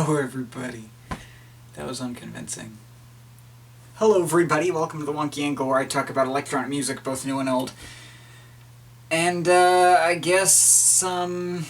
Hello everybody. That was unconvincing. Hello everybody, welcome to the Wonky angle where I talk about electronic music, both new and old. And I guess I'm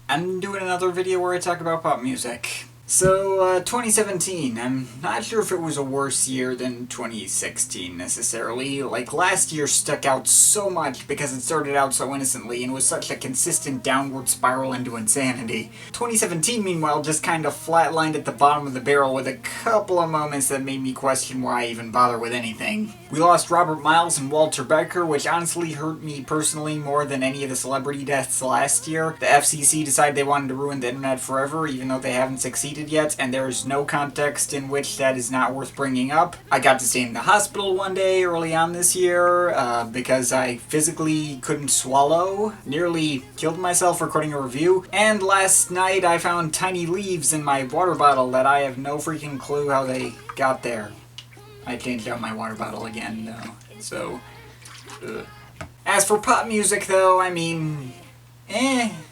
doing another video where I talk about pop music. So, 2017, I'm not sure if it was a worse year than 2016 necessarily. Like, last year stuck out so much because it started out so innocently and was such a consistent downward spiral into insanity. 2017, meanwhile, just kind of flatlined at the bottom of the barrel with a couple of moments that made me question why I even bother with anything. We lost Robert Miles and Walter Becker, which honestly hurt me personally more than any of the celebrity deaths last year. The FCC decided they wanted to ruin the internet forever, even though they haven't succeeded yet, and there is no context in which that is not worth bringing up. I got to stay in the hospital one day early on this year because I physically couldn't swallow. Nearly killed myself recording a review. And last night I found tiny leaves in my water bottle that I have no freaking clue how they got there. I changed out my water bottle again though, so... As for pop music though, I mean...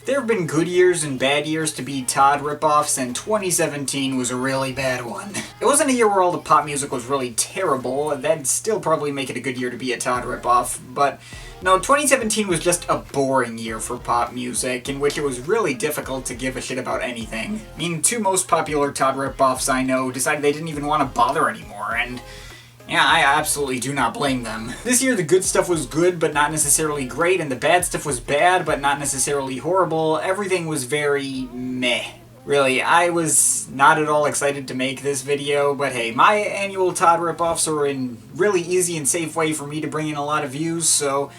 there have been good years and bad years to be Todd ripoffs, and 2017 was a really bad one. It wasn't a year where all the pop music was really terrible, that'd still probably make it a good year to be a Todd ripoff, but no, 2017 was just a boring year for pop music, in which it was really difficult to give a shit about anything. I mean, two most popular Todd ripoffs I know decided they didn't even want to bother anymore, and yeah, I absolutely do not blame them. This year the good stuff was good, but not necessarily great, and the bad stuff was bad, but not necessarily horrible. Everything was very meh. Really, I was not at all excited to make this video, but hey, my annual Todd ripoffs are a really easy and safe way for me to bring in a lot of views, so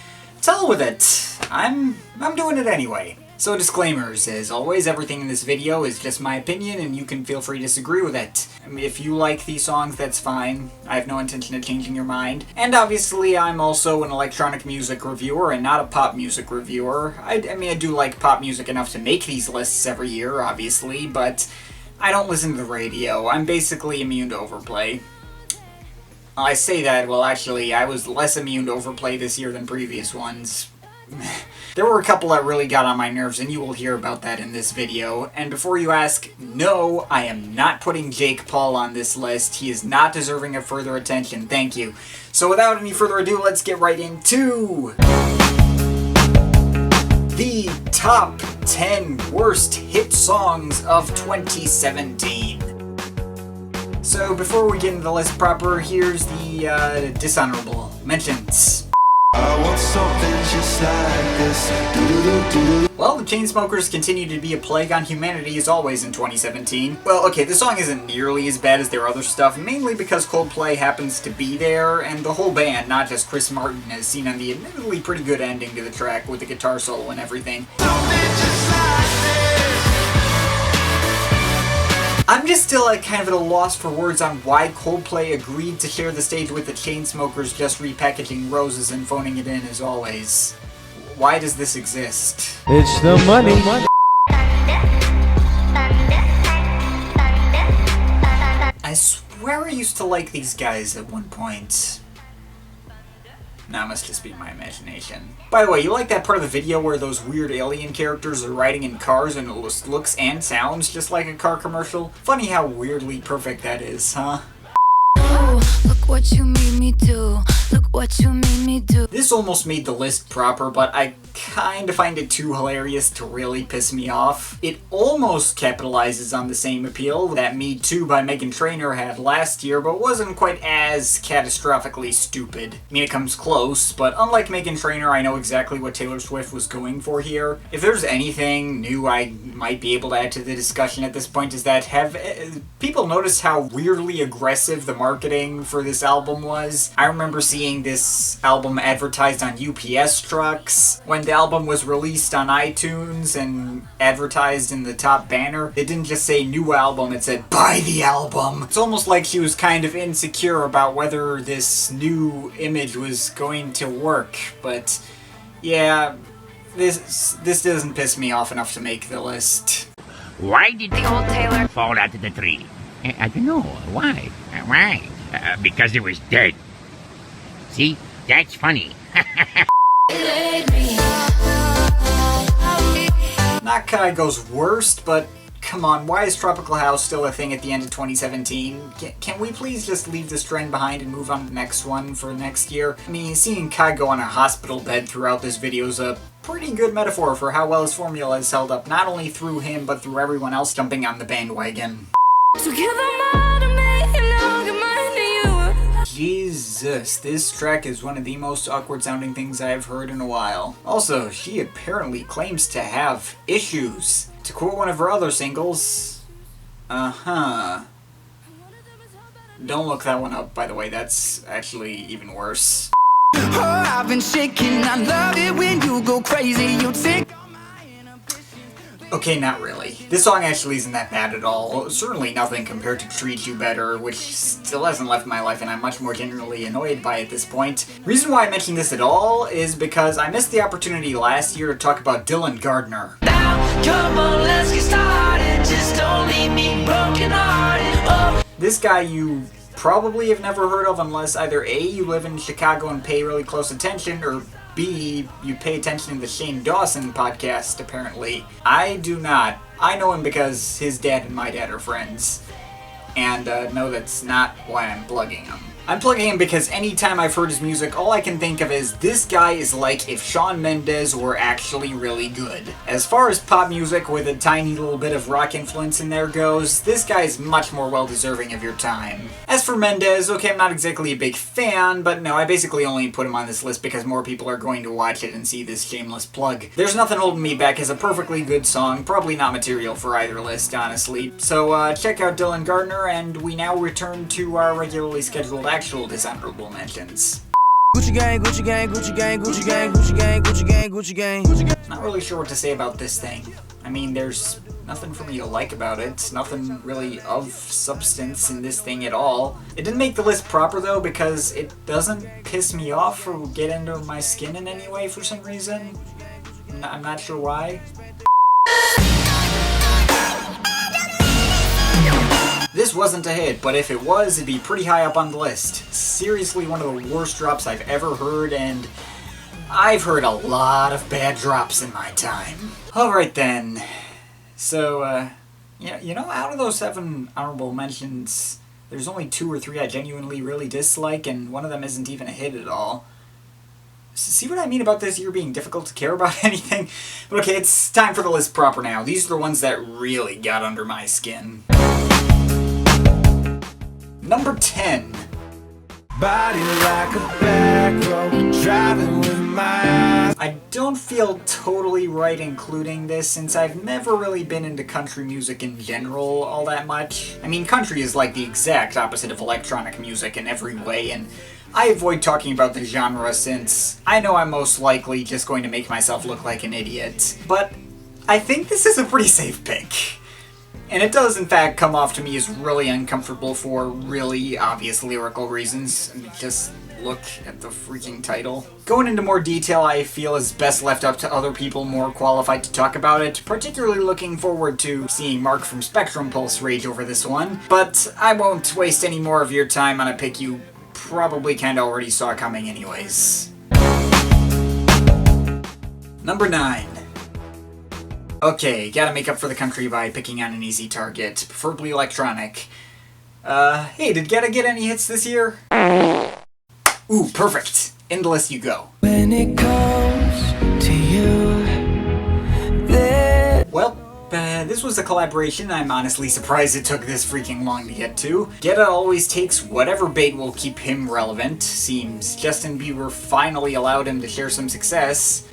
to hell with it. I'm doing it anyway. So disclaimers, as always, everything in this video is just my opinion and you can feel free to disagree with it. I mean, if you like these songs, that's fine. I have no intention of changing your mind. And obviously I'm also an electronic music reviewer and not a pop music reviewer. I mean, I do like pop music enough to make these lists every year, obviously, but I don't listen to the radio. I'm basically immune to overplay. I say that, well actually, I was less immune to overplay this year than previous ones. There were a couple that really got on my nerves, and you will hear about that in this video. And before you ask, no, I am not putting Jake Paul on this list. He is not deserving of further attention, thank you. So without any further ado, let's get right into the top 10 worst hit songs of 2017. So before we get into the list proper, here's the dishonorable mentions. I want something just like this. Well, the Chainsmokers continue to be a plague on humanity as always in 2017. Well, okay, the song isn't nearly as bad as their other stuff, mainly because Coldplay happens to be there, and the whole band, not just Chris Martin, has seen on the admittedly pretty good ending to the track with the guitar solo and everything. I'm just still kind of at a loss for words on why Coldplay agreed to share the stage with the Chainsmokers, just repackaging Roses and phoning it in as always. Why does this exist? It's the money. I swear I used to like these guys at one point. That must just be my imagination. By the way, you like that part of the video where those weird alien characters are riding in cars and it looks and sounds just like a car commercial? Funny how weirdly perfect that is, huh? Oh, look what you made me do. Look what you made me do. This almost made the list proper, but I kind of find it too hilarious to really piss me off. It almost capitalizes on the same appeal that Me Too by Meghan Trainor had last year, but wasn't quite as catastrophically stupid. I mean, it comes close, but unlike Meghan Trainor, I know exactly what Taylor Swift was going for here. If there's anything new I might be able to add to the discussion at this point is that have people noticed how weirdly aggressive the marketing for this album was? I remember seeing this album advertised on UPS trucks. When the album was released on iTunes and advertised in the top banner, it didn't just say new album, it said buy the album. It's almost like she was kind of insecure about whether this new image was going to work, but yeah, this doesn't piss me off enough to make the list. Why did The old Taylor. fall out of the tree? I don't know. Why? Why? Because it was dead. See? That's funny. Not Kai goes worst, but come on, why is Tropical House still a thing at the end of 2017? Can we please just leave this trend behind and move on to the next one for next year? I mean, seeing Kai go on a hospital bed throughout this video is a pretty good metaphor for how well his formula has held up, not only through him, but through everyone else jumping on the bandwagon. So give them all to me and I'll give mine to you. Jesus, this track is one of the most awkward sounding things I've heard in a while. Also, she apparently claims to have issues. To quote one of her other singles, don't look that one up, by the way, that's actually even worse. Oh, I've been shaking. I love it when you go crazy. You take all my inhibitions. Okay, not really. This song actually isn't that bad at all. Certainly nothing compared to Treat You Better, which still hasn't left my life and I'm much more generally annoyed by at this point. Reason why I mention this at all is because I missed the opportunity last year to talk about Dylan Gardner. Now, come on, let's get started. Just don't leave me broken hearted. Oh. This guy you probably have never heard of unless either A, you live in Chicago and pay really close attention, or B, you pay attention to the Shane Dawson podcast, apparently. I do not. I know him because his dad and my dad are friends. And no, that's not why I'm plugging him. I'm plugging him because anytime I've heard his music, all I can think of is this guy is like if Shawn Mendes were actually really good. As far as pop music with a tiny little bit of rock influence in there goes, this guy is much more well-deserving of your time. As for Mendes, okay, I'm not exactly a big fan, but no, I basically only put him on this list because more people are going to watch it and see this shameless plug. There's Nothing Holding Me Back is a perfectly good song, probably not material for either list, honestly. So check out Dylan Gardner, and we now return to our regularly scheduled actual dishonorable mentions. Gucci gang, Gucci gang, Gucci gang, Gucci gang, Gucci gang, Gucci gang, Gucci gang, Gucci gang. Not really sure what to say about this thing. I mean, there's nothing for me to like about it. Nothing really of substance in this thing at all. It didn't make the list proper though because it doesn't piss me off or get into my skin in any way for some reason. I'm not sure why. This wasn't a hit, but if it was, it'd be pretty high up on the list. Seriously, one of the worst drops I've ever heard, and I've heard a lot of bad drops in my time. Alright then. So, you know, out of those 7 honorable mentions, there's only 2 or 3 I genuinely really dislike, and one of them isn't even a hit at all. See what I mean about this year being difficult to care about anything? But okay, it's time for the list proper now. These are the ones that really got under my skin. Number 10. Body like a back road, driving with my eyes. I don't feel totally right including this since I've never really been into country music in general all that much. I mean, country is like the exact opposite of electronic music in every way, and I avoid talking about the genre since I know I'm most likely just going to make myself look like an idiot. But I think this is a pretty safe pick. And it does, in fact, come off to me as really uncomfortable for really obvious lyrical reasons. I mean, just look at the freaking title. Going into more detail, I feel is best left up to other people more qualified to talk about it, particularly looking forward to seeing Mark from Spectrum Pulse rage over this one. But I won't waste any more of your time on a pick you probably kinda already saw coming anyways. Number 9. Okay, gotta make up for the country by picking on an easy target, preferably electronic. Hey, did Getta get any hits this year? Ooh, perfect. In the list you go. When it comes to you, Well, this was a collaboration I'm honestly surprised it took this freaking long to get to. Getta always takes whatever bait will keep him relevant. Seems Justin Bieber finally allowed him to share some success.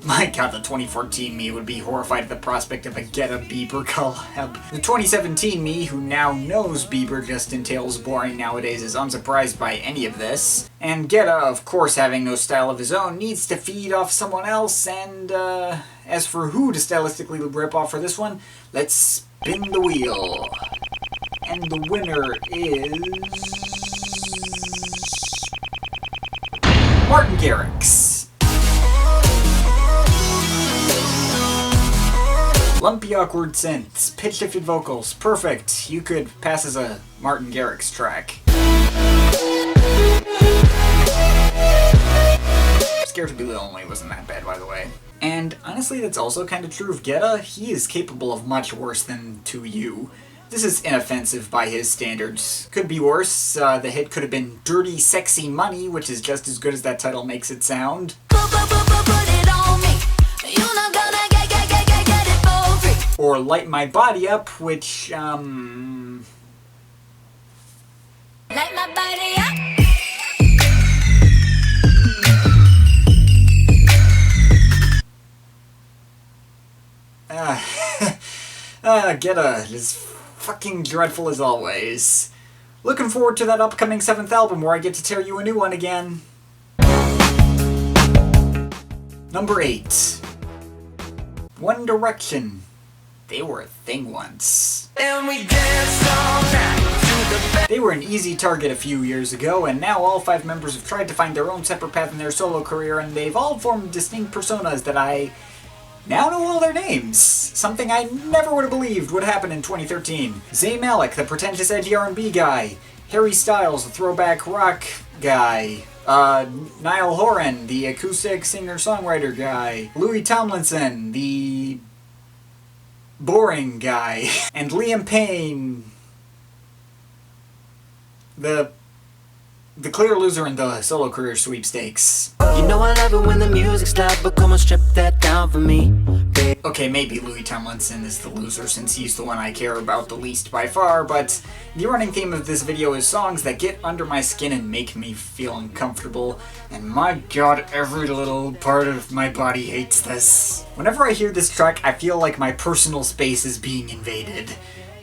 My god, the 2014 me would be horrified at the prospect of a Getta Bieber collab. The 2017 me, who now knows Bieber just entails boring nowadays, is unsurprised by any of this. And Getta, of course having no style of his own, needs to feed off someone else, and as for who to stylistically rip off for this one, let's spin the wheel. And the winner is Martin Garrix. Lumpy awkward synths, pitch-shifted vocals, perfect. You could pass as a Martin Garrix track. Scared to Be Lonely wasn't that bad, by the way. And honestly, that's also kind of true of Geta. He is capable of much worse than To You. This is inoffensive by his standards. Could be worse. The hit could have been Dirty Sexy Money, which is just as good as that title makes it sound. Or Light My Body Up, which, Light my body up. Geta is fucking dreadful as always. Looking forward to that upcoming 7th album where I get to tear you a new one again. Number 8. One Direction. They were a thing once. And we dance all night to the They were an easy target a few years ago, and now all 5 members have tried to find their own separate path in their solo career, and they've all formed distinct personas that I now know all their names. Something I never would have believed would happen in 2013. Zayn Malik, the pretentious edgy R&B guy. Harry Styles, the throwback rock guy. Niall Horan, the acoustic singer-songwriter guy. Louis Tomlinson, the boring guy. And Liam Payne, the clear loser in the solo career sweepstakes. You know I love it when the music's loud, but come on, strip that down for me, babe. Okay, maybe Louis Tomlinson is the loser since he's the one I care about the least by far, but the running theme of this video is songs that get under my skin and make me feel uncomfortable, and my god, every little part of my body hates this. Whenever I hear this track, I feel like my personal space is being invaded.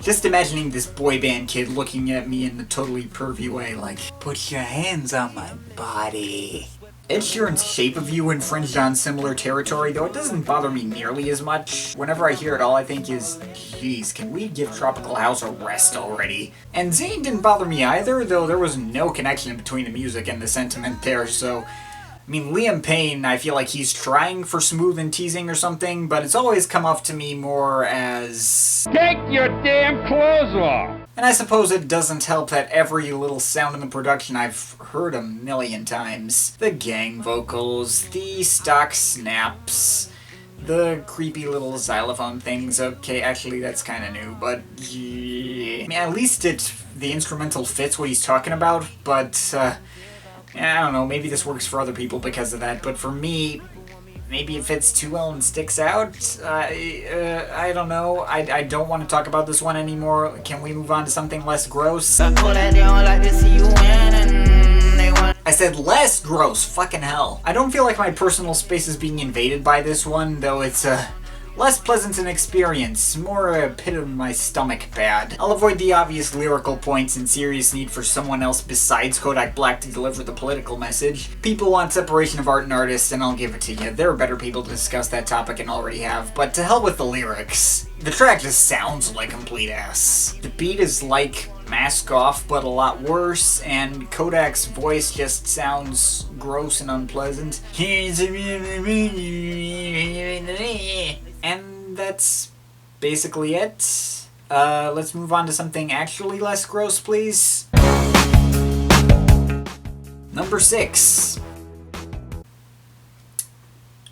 Just imagining this boy band kid looking at me in a totally pervy way, like, put your hands on my body. Ed Sheeran's Shape of You infringed on similar territory, though it doesn't bother me nearly as much. Whenever I hear it, all I think is, geez, can we give Tropical House a rest already? And Zayn didn't bother me either, though there was no connection between the music and the sentiment there, so I mean, Liam Payne, I feel like he's trying for smooth and teasing or something, but it's always come off to me more as... Take your damn clothes off! And I suppose it doesn't help that every little sound in the production I've heard a million times. The gang vocals, the stock snaps, the creepy little xylophone things. Okay, actually that's kind of new, but yeah. I mean, at least the instrumental fits what he's talking about, but I don't know, maybe this works for other people because of that, but for me, maybe it fits too well and sticks out. I don't know. I don't want to talk about this one anymore. Can we move on to something less gross? I said less gross, fucking hell. I don't feel like my personal space is being invaded by this one, though it's less pleasant an experience, more a pit of my stomach bad. I'll avoid the obvious lyrical points and serious need for someone else besides Kodak Black to deliver the political message. People want separation of art and artists, and I'll give it to you. There are better people to discuss that topic and already have, but to hell with the lyrics. The track just sounds like complete ass. The beat is like Mask Off, but a lot worse, and Kodak's voice just sounds gross and unpleasant. And that's basically it. Let's move on to something actually less gross, please. Number 6.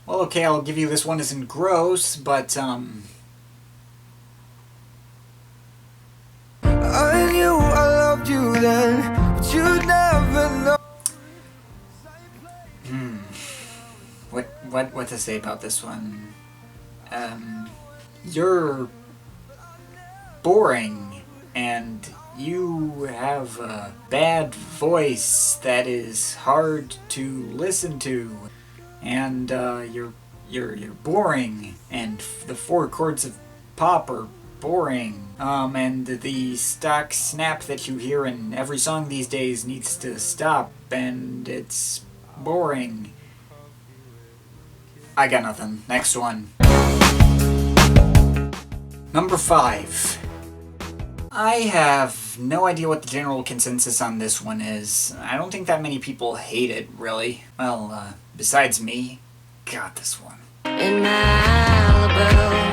Well, okay, I'll give you this one isn't gross, but, I knew I loved you then, but you never know. What to say about this one? You're boring, and you have a bad voice that is hard to listen to, and you're boring, and the 4 chords of pop are boring, and the stock snap that you hear in every song these days needs to stop, and it's boring. I got nothing. Next one. Number 5. I have no idea what the general consensus on this one is. I don't think that many people hate it, really. Well, besides me. Got this one. In Malibu.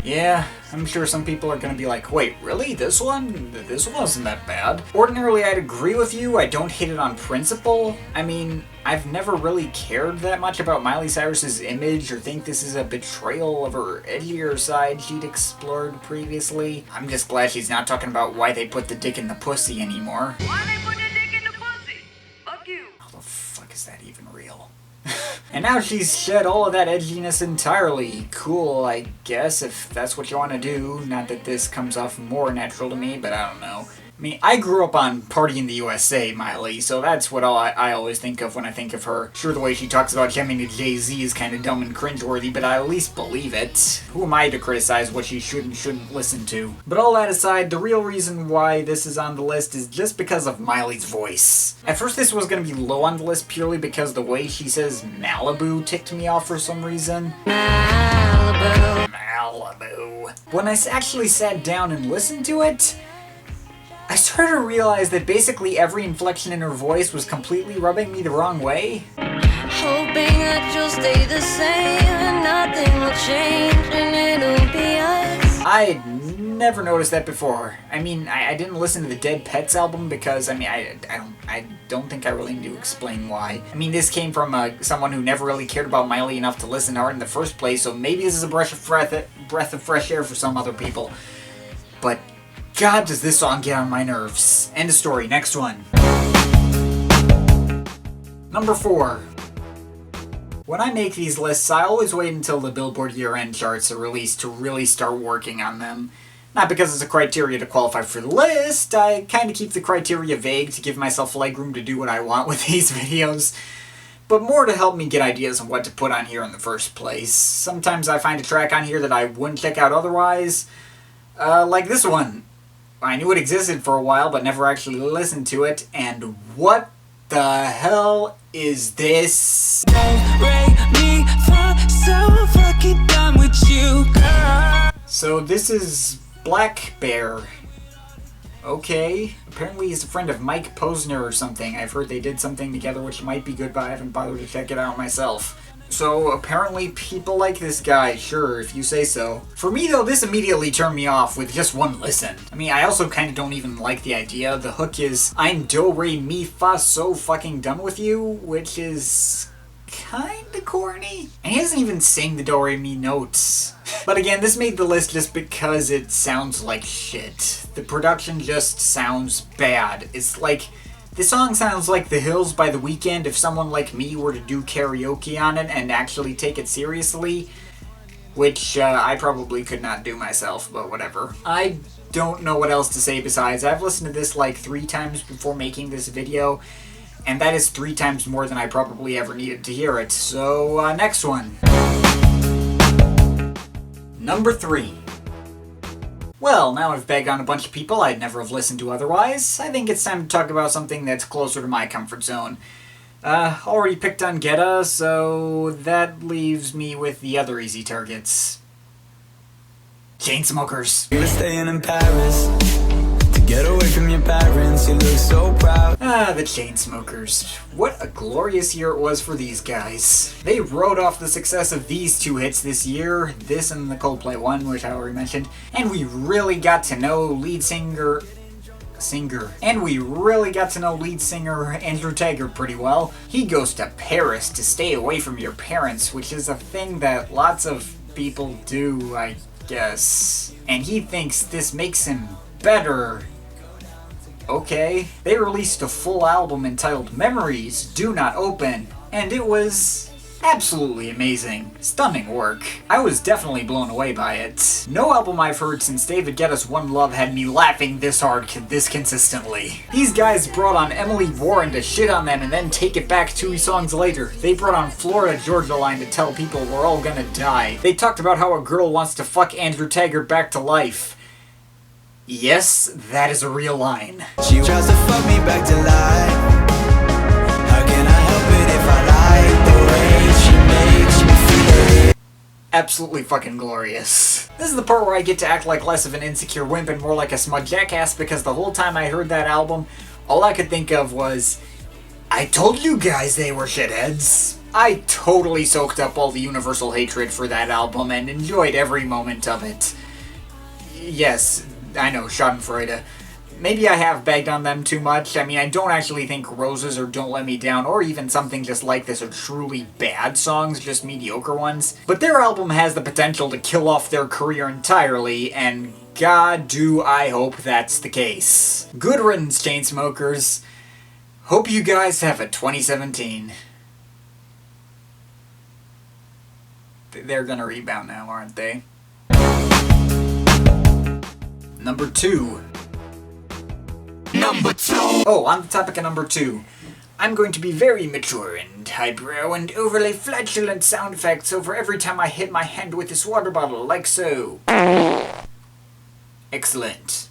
Yeah, I'm sure some people are gonna be like, wait, really? This one? This wasn't that bad. Ordinarily, I'd agree with you. I don't hate it on principle. I mean, I've never really cared that much about Miley Cyrus's image or think this is a betrayal of her edgier side she'd explored previously. I'm just glad she's not talking about why they put the dick in the pussy anymore. Why they put the dick in the pussy? Fuck you. How the fuck is that even real? And now she's shed all of that edginess entirely. Cool, I guess, if that's what you want to do. Not that this comes off more natural to me, but I don't know. I mean, I grew up on Party in the USA, Miley, so that's what I always think of when I think of her. Sure, the way she talks about jamming to Jay-Z is kind of dumb and cringeworthy, but I at least believe it. Who am I to criticize what she should and shouldn't listen to? But all that aside, the real reason why this is on the list is just because of Miley's voice. At first this was going to be low on the list purely because the way she says Malibu ticked me off for some reason. Malibu. When I actually sat down and listened to it, I started to realize that basically every inflection in her voice was completely rubbing me the wrong way. Hoping that you'll stay the same and nothing will change and it'll be us. I had never noticed that before. I mean, I didn't listen to the Dead Pets album because, I mean, I don't think I really need to explain why. I mean, this came from someone who never really cared about Miley enough to listen to her in the first place, so maybe this is a breath of fresh air for some other people. But God, does this song get on my nerves. End of story. Next one. Number 4. When I make these lists, I always wait until the Billboard year-end charts are released to really start working on them. Not because it's a criteria to qualify for the list, I kind of keep the criteria vague to give myself legroom to do what I want with these videos, but more to help me get ideas on what to put on here in the first place. Sometimes I find a track on here that I wouldn't check out otherwise, like this one. I knew it existed for a while, but never actually listened to it, and what the hell is this? So this is Black Bear. Okay. Apparently he's a friend of Mike Posner or something. I've heard they did something together which might be good, but I haven't bothered to check it out myself. So apparently people like this guy, sure, if you say so. For me though, this immediately turned me off with just one listen. I mean, I also kind of don't even like the idea. The hook is, I'm do re mi fa so fucking done with you, which is kinda corny. And he doesn't even sing the do re mi notes. But again, this made the list just because it sounds like shit. The production just sounds bad. It's like, this song sounds like The Hills by The Weeknd if someone like me were to do karaoke on it and actually take it seriously, which I probably could not do myself, but whatever. I don't know what else to say besides, I've listened to this like 3 times before making this video, and that is 3 times more than I probably ever needed to hear it. So, next one. Number 3. Well, now I've bagged on a bunch of people I'd never have listened to otherwise, I think it's time to talk about something that's closer to my comfort zone. Already picked on Guetta, so that leaves me with the other easy targets. Chainsmokers. You were staying in Paris to get away from your parents, you look so proud. The Chainsmokers. What a glorious year it was for these guys. They rode off the success of these 2 hits this year, this and the Coldplay one, which I already mentioned, and we really got to know lead singer Andrew Taggart pretty well. He goes to Paris to stay away from your parents, which is a thing that lots of people do, I guess. And he thinks this makes him better. Okay. They released a full album entitled Memories Do Not Open, and it was absolutely amazing. Stunning work. I was definitely blown away by it. No album I've heard since David Guetta's One Love had me laughing this hard this consistently. These guys brought on Emily Warren to shit on them and then take it back 2 songs later. They brought on Florida Georgia Line to tell people we're all gonna die. They talked about how a girl wants to fuck Andrew Taggart back to life. Yes, that is a real line. She tries to fuck me back to life. How can I help it if I like the way she makes me feel? Absolutely fucking glorious. This is the part where I get to act like less of an insecure wimp and more like a smug jackass, because the whole time I heard that album, all I could think of was, I told you guys they were shitheads. I totally soaked up all the universal hatred for that album and enjoyed every moment of it. Yes, I know, Schadenfreude. Maybe I have bagged on them too much. I mean, I don't actually think Roses or Don't Let Me Down or even Something Just Like This are truly bad songs, just mediocre ones. But their album has the potential to kill off their career entirely, and God do I hope that's the case. Good riddance, Chainsmokers. Hope you guys have a 2017. They're gonna rebound now, aren't they? Number 2. Number 2. Oh, on the topic of number 2. I'm going to be very mature and highbrow and overlay flatulent sound effects over every time I hit my hand with this water bottle, like so. Excellent.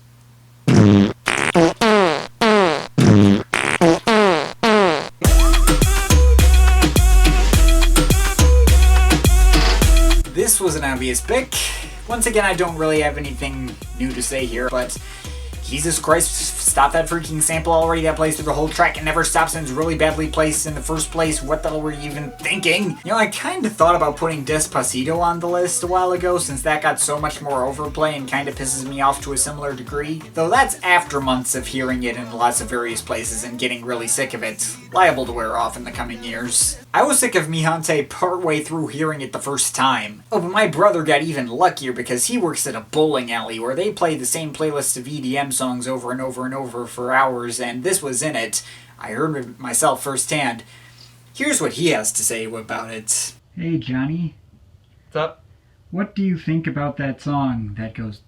This was an obvious pick. Once again, I don't really have anything new to say here, but Jesus Christ, stop that freaking sample already. That plays through the whole track and never stops and is really badly placed in the first place. What the hell were you even thinking? You know, I kind of thought about putting Despacito on the list a while ago since that got so much more overplay and kind of pisses me off to a similar degree. Though that's after months of hearing it in lots of various places and getting really sick of it. Liable to wear off in the coming years. I was sick of Mihante partway through hearing it the first time. Oh, but my brother got even luckier because he works at a bowling alley where they play the same playlist of EDM songs over and over and over for hours, and this was in it. I heard it myself firsthand. Here's what he has to say about it. Hey, Johnny. What's up? What do you think about that song that goes...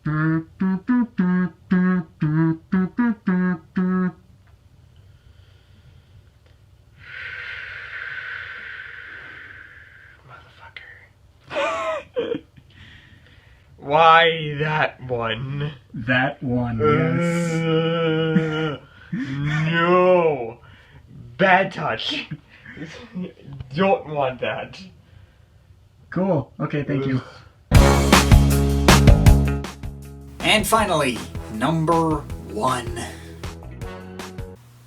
Why that one? That one, yes. No! Bad touch. Don't want that. Cool. Okay, thank you. And finally, number 1.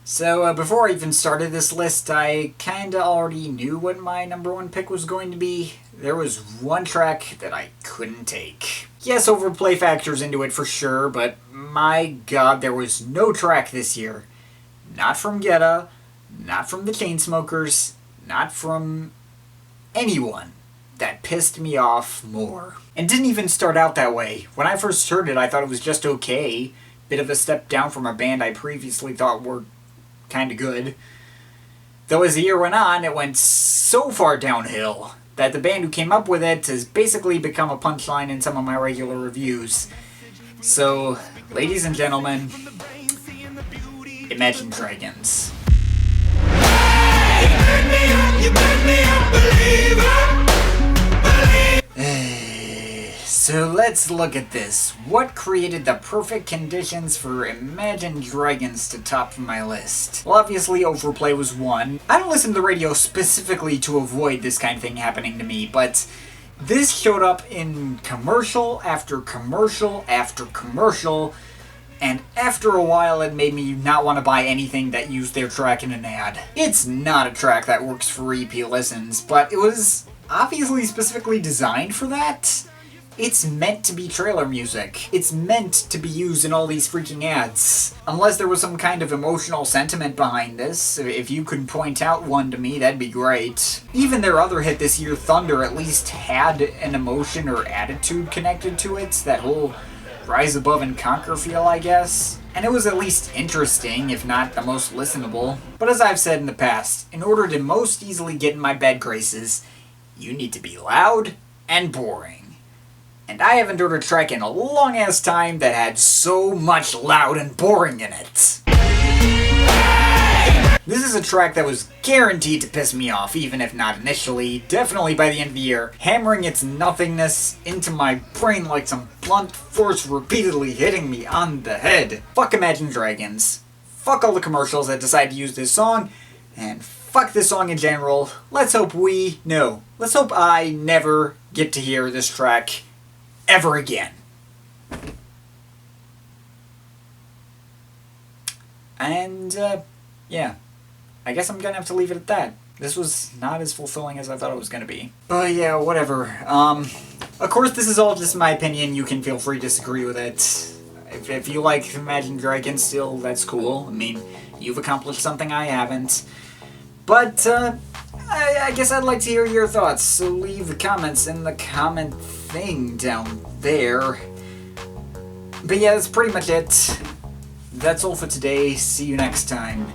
So, before I even started this list, I kinda already knew what my number 1 pick was going to be. There was one track that I couldn't take. Yes, overplay factors into it for sure, but my god, there was no track this year. Not from Guetta, not from the Chainsmokers, not from anyone that pissed me off more. And didn't even start out that way. When I first heard it, I thought it was just okay. Bit of a step down from a band I previously thought were kinda good. Though as the year went on, it went so far downhill that the band who came up with it has basically become a punchline in some of my regular reviews. So, ladies and gentlemen, Imagine Dragons. So let's look at this. What created the perfect conditions for Imagine Dragons to top my list? Well, obviously Overplay was one. I don't listen to the radio specifically to avoid this kind of thing happening to me, but this showed up in commercial after commercial after commercial, and after a while it made me not want to buy anything that used their track in an ad. It's not a track that works for repeat listens, but it was obviously specifically designed for that. It's meant to be trailer music. It's meant to be used in all these freaking ads. Unless there was some kind of emotional sentiment behind this. If you could point out one to me, that'd be great. Even their other hit this year, Thunder, at least had an emotion or attitude connected to it. That whole rise above and conquer feel, I guess. And it was at least interesting, if not the most listenable. But as I've said in the past, in order to most easily get in my bad graces, you need to be loud and boring. And I haven't heard a track in a long-ass time that had so much loud and boring in it. This is a track that was guaranteed to piss me off, even if not initially, definitely by the end of the year, hammering its nothingness into my brain like some blunt force repeatedly hitting me on the head. Fuck Imagine Dragons. Fuck all the commercials that decide to use this song, and fuck this song in general. Let's hope let's hope I never get to hear this track ever again. And, yeah. I guess I'm gonna have to leave it at that. this was not as fulfilling as I thought it was going to be. But yeah, whatever. Of course, this is all just my opinion. You can feel free to disagree with it. If you like Imagine Dragons still, that's cool. I mean, you've accomplished something I haven't. But, I guess I'd like to hear your thoughts, so leave the comments in the comment thing down there. But yeah, that's pretty much it. That's all for today. See you next time.